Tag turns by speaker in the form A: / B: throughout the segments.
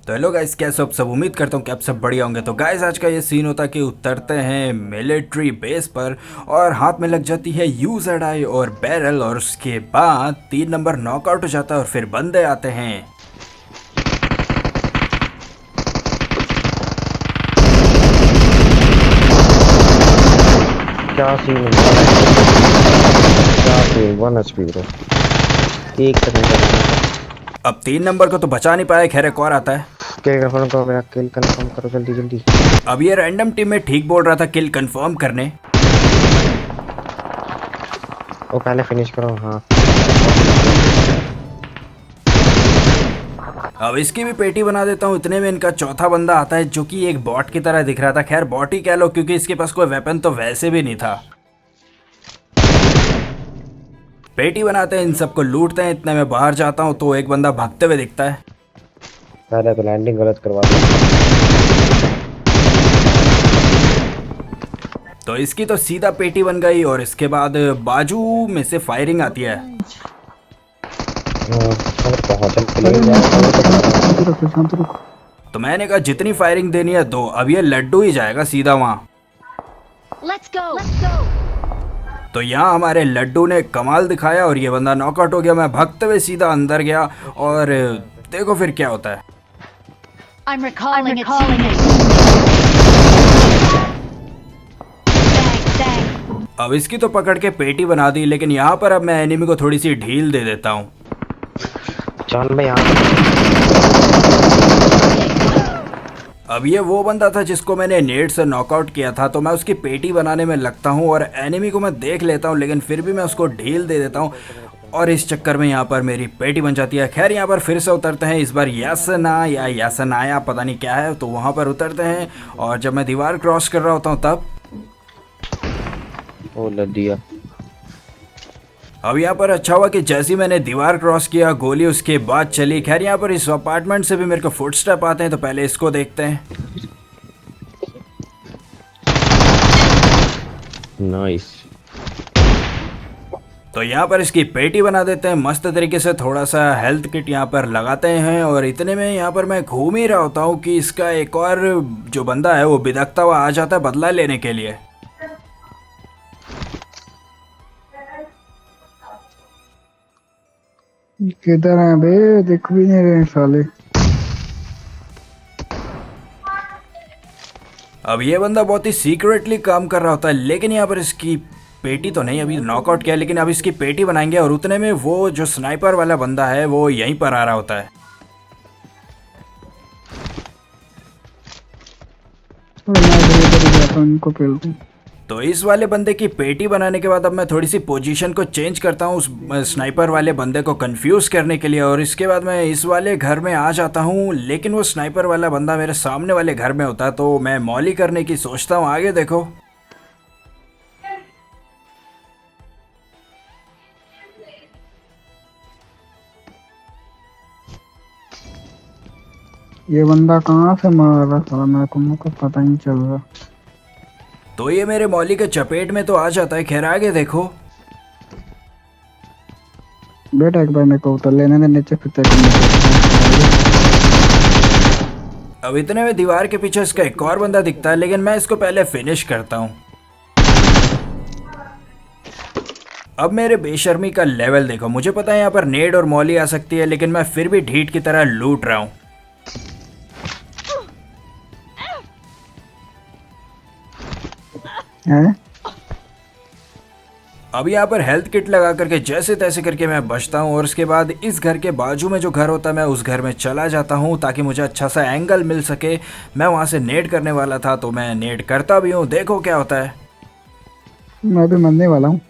A: तो hello guys, कैसे हो आप सब। उम्मीद करता हूँ कि आप सब बढ़िया होंगे। तो गाइस, आज का ये सीन होता है कि उतरते हैं मिलिट्री बेस पर और हाथ में लग जाती है यूजेड और बैरल, और उसके बाद 3 नंबर नॉकआउट हो जाता है और फिर बंदे आते हैं।
B: क्या सीन है? क्या सीन? 1 HP bro. 1 सेकंड का।
A: अब 3 नंबर को तो बचा नहीं पाया, खैर एक और आता है।
B: किल कंफर्म करो, मेरा किल कंफर्म करो जल्दी जल्दी।
A: अब ये रैंडम टीम में ठीक बोल रहा था किल कंफर्म करने।
B: वो पहले फिनिश करो। हाँ,
A: अब इसकी भी पेटी बना देता हूँ। इतने में इनका चौथा बंदा आता है जो कि एक बॉट की तरह दिख रहा था। खैर बॉट ही कह लो, क्योंकि इसके पास कोई वेपन तो वैसे भी नहीं था। पेटी बनाते हैं, इन सबको लूटते हैं। इतने में बाहर जाता हूँ तो एक बंदा भागते हुए दिखता है।
B: पहले तो लैंडिंग गलत करवा दो।
A: तो इसकी तो सीधा पेटी बन गई और इसके बाद बाजू में से फायरिंग आती है।
B: शांत रुको।
A: तो मैंने कहा जितनी फायरिंग देनी है दो, अब ये लड्डू ही जाएगा सीधा वहां।
C: Let's go. Let's go.
A: तो यहाँ हमारे लड्डू ने कमाल दिखाया और ये बंदा नॉकआउट हो गया। मैं भागते हुए सीधा अंदर गया और देखो फिर क्या होता है।
C: I'm recalling a teammate. Bang,
A: अब इसकी तो पकड़ के पेटी बना दी, लेकिन यहाँ पर अब मैं एनिमी को थोड़ी सी ढील दे देता हूँ।
B: चल भाई यहाँ।
A: अब ये वो बंदा था जिसको मैंने नेट से नॉकआउट किया था, तो मैं उसकी पेटी बनाने में लगता हूँ और एनिमी को मैं देख लेता हूँ, लेकिन फिर भी मैं उसको ढील दे देता हूँ और इस चक्कर में यहाँ पर मेरी पेटी बन जाती है। खैर यहाँ पर फिर से उतरते हैं, इस बार यासना या यासनाया पता नहीं क्या है, तो वहाँ पर उतरते हैं और जब मैं दीवार क्रॉस कर रहा होता हूँ तब
B: वो लग दिया।
A: अब यहाँ पर अच्छा हुआ कि जैसे ही मैंने दीवार क्रॉस किया गोली उसके बाद चली। खैर यहाँ पर इस अपार्टमेंट से भी मेरे को फुटस्टेप आते हैं, तो पहले इसको देखते हैं।
B: नाइस।
A: तो यहाँ पर इसकी पेटी बना देते हैं मस्त तरीके से। थोड़ा सा हेल्थ किट यहाँ पर लगाते हैं और इतने में यहाँ पर मैं घूम ही रहा होता हूँ कि इसका एक और जो बंदा है वो बिदकता हुआ आ जाता है बदला लेने के लिए।
D: किधर है बे? दिख भी नहीं रहे साले।
A: अब ये बंदा बहुत ही सीक्रेटली काम कर रहा होता है, लेकिन यहाँ पर इसकी पेटी तो नहीं, अभी नॉकआउट किया, लेकिन अब इसकी पेटी बनाएंगे और उतने में वो जो स्नाइपर वाला बंदा है वो यहीं पर आ रहा होता है।
D: और मैं इधर जाता हूँ, इनको पेल दूँ।
A: तो इस वाले बंदे की पेटी बनाने के बाद अब मैं थोड़ी सी पोजीशन को चेंज करता हूँ उस स्नाइपर वाले बंदे को कंफ्यूज करने के लिए, और इसके बाद मैं इस वाले घर में आ जाता हूँ, लेकिन वो स्नाइपर वाला बंदा मेरे सामने वाले घर में होता है। तो मैं मौली करने की सोचता हूँ। आगे देखो।
D: ये बंदा कहाँ से मार रहा साला, मेरे को पता ही नहीं चल रहा।
A: तो ये मेरे मौली के चपेट में तो आ जाता है। खैर आगे देखो।
D: बेटा एक बार मेरे को उतर लेने दे नीचे, फिर तेरे को
A: अब इतने में दीवार के पीछे इसका एक और बंदा दिखता है, लेकिन मैं इसको पहले फिनिश करता हूँ। अब मेरे बेशर्मी का लेवल देखो। मुझे पता है यहाँ पर नेड और मौली आ सकती है, लेकिन मैं फिर भी ढीठ की तरह लूट रहा हूँ।
D: है।
A: अब यहाँ पर हेल्थ किट लगा करके जैसे तैसे करके मैं बचता हूँ और उसके बाद इस घर के बाजू में जो घर होता है मैं उस घर में चला जाता हूँ ताकि मुझे अच्छा सा एंगल मिल सके। मैं वहाँ से नेड करने वाला था, तो मैं नेड करता भी हूँ। देखो क्या होता है।
D: मैं भी मरने वाला हूँ,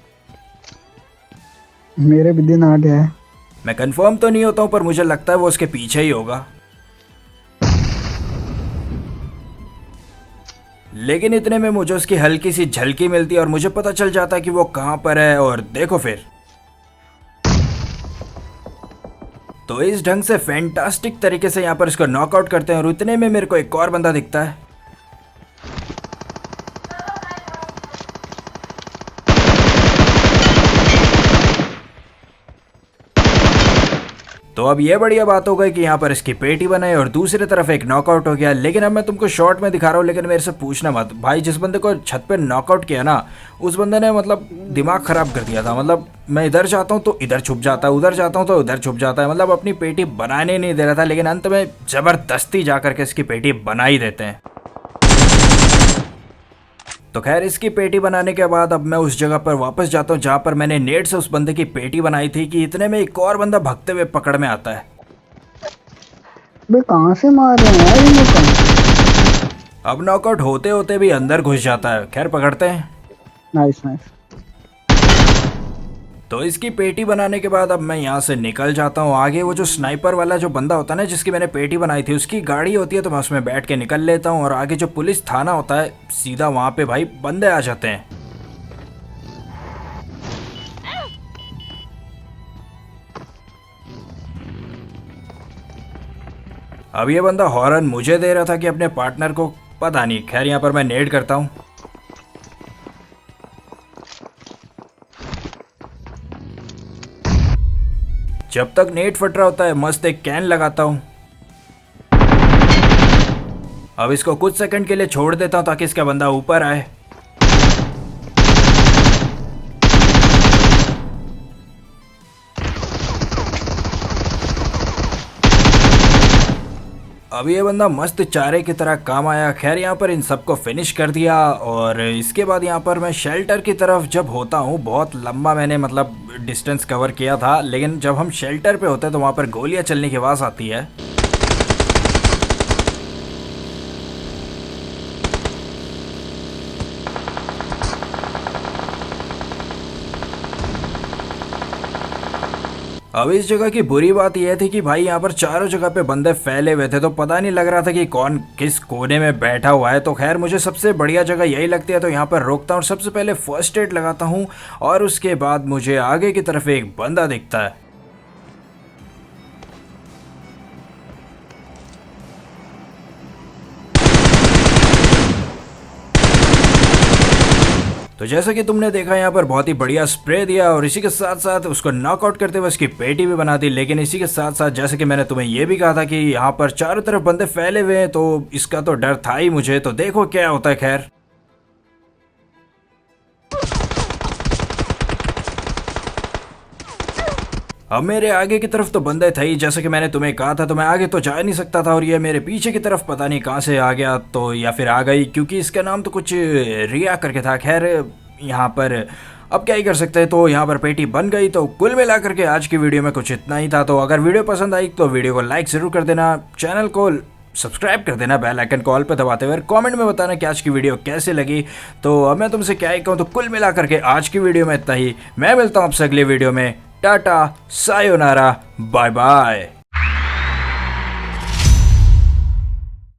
D: मेरे भी दिन आ गया है।
A: मैं कंफर्म तो नहीं होता हूँ, पर मुझे लगता है वो उसके पीछे ही होगा। लेकिन इतने में मुझे उसकी हल्की सी झलकी मिलती है और मुझे पता चल जाता है कि वो कहाँ पर है। और देखो फिर, तो इस ढंग से फैंटास्टिक तरीके से यहाँ पर इसको नॉकआउट करते हैं और इतने में मेरे को एक और बंदा दिखता है। तो तो अब ये बढ़िया बात हो गई कि यहाँ पर इसकी पेटी बनाई और दूसरी तरफ एक नॉकआउट हो गया। लेकिन अब मैं तुमको शॉर्ट में दिखा रहा हूँ, लेकिन मेरे से पूछना मत भाई, जिस बंदे को छत पे नॉकआउट किया ना, उस बंदे ने मतलब दिमाग खराब कर दिया था। मतलब मैं इधर जाता हूँ तो इधर छुप जाता है, उधर जाता हूँ तो उधर छुप जाता है, मतलब अपनी पेटी बनाने नहीं दे रहा था। लेकिन अंत में जबरदस्ती जा करके इसकी पेटी बना ही देते हैं। तो खैर इसकी पेटी बनाने के बाद अब मैं उस जगह पर वापस जाता हूँ जहाँ पर मैंने नेट से उस बंदे की पेटी बनाई थी, कि इतने में एक और बंदा भागते हुए पकड़ में आता है।
D: बे कहाँ से मार रहे हैं यार ये लोग कहाँ?
A: अब नॉकआउट होते होते भी अंदर घुस जाता है। खैर पकड़ते हैं।
D: Nice nice.
A: तो इसकी पेटी बनाने के बाद अब मैं यहाँ से निकल जाता हूँ। आगे वो जो स्नाइपर वाला जो बंदा होता है ना, जिसकी मैंने पेटी बनाई थी, उसकी गाड़ी होती है, तो मैं उसमें बैठ के निकल लेता हूँ। और आगे जो पुलिस थाना होता है, सीधा वहाँ पे भाई बंदे आ जाते हैं। अब ये बंदा हॉर्न मुझे दे रहा था कि अपने पार्टनर को, पता नहीं। खैर यहाँ पर मैं नेड करता हूँ। जब तक नेट फट रहा होता है मस्त एक कैन लगाता हूँ। अब इसको कुछ सेकंड के लिए छोड़ देता हूँ ताकि इसका बंदा ऊपर आए। अब ये बंदा मस्त चारे की तरह काम आया। खैर यहाँ पर इन सबको फिनिश कर दिया। और इसके बाद यहाँ पर मैं शेल्टर की तरफ जब होता हूँ, बहुत लंबा मैंने मतलब डिस्टेंस कवर किया था, लेकिन जब हम शेल्टर पे होते हैं तो वहाँ पर गोलियाँ चलने की आवाज़ आती है। अब इस जगह की बुरी बात यह थी कि भाई यहाँ पर चारों जगह पे बंदे फैले हुए थे, तो पता नहीं लग रहा था कि कौन किस कोने में बैठा हुआ है। तो खैर मुझे सबसे बढ़िया जगह यही लगती है, तो यहाँ पर रोकता हूँ और सबसे पहले फर्स्ट एड लगाता हूँ। और उसके बाद मुझे आगे की तरफ एक बंदा दिखता है। तो जैसा कि तुमने देखा यहाँ पर बहुत ही बढ़िया स्प्रे दिया और इसी के साथ साथ उसको नॉकआउट करते हुए उसकी पेटी भी बना दी। लेकिन इसी के साथ साथ जैसे कि मैंने तुम्हें ये भी कहा था कि यहाँ पर चारों तरफ बंदे फैले हुए हैं, तो इसका तो डर था ही मुझे। तो देखो क्या होता है। खैर अब मेरे आगे की तरफ तो बंदे थे ही, जैसे कि मैंने तुम्हें कहा था, तो मैं आगे तो जा नहीं सकता था। और ये मेरे पीछे की तरफ पता नहीं कहाँ से आ गया, तो या फिर आ गई, क्योंकि इसका नाम तो कुछ रिया करके था। खैर यहाँ पर अब क्या ही कर सकते हैं। तो यहाँ पर पेटी बन गई। तो कुल मिला करके आज की वीडियो में कुछ इतना ही था। तो अगर वीडियो पसंद आई तो वीडियो को लाइक ज़रूर कर देना, चैनल को सब्सक्राइब कर देना, बेल आइकन को ऑल पे दबाते हुए कमेंट में बताना कि आज की वीडियो कैसे लगी। तो अब मैं तुमसे क्या ही कहूँ, तो कुल मिला करके आज की वीडियो में इतना ही। मैं मिलता हूँ आपसे अगली वीडियो में। टाटा, सायोनारा, बाय बाय।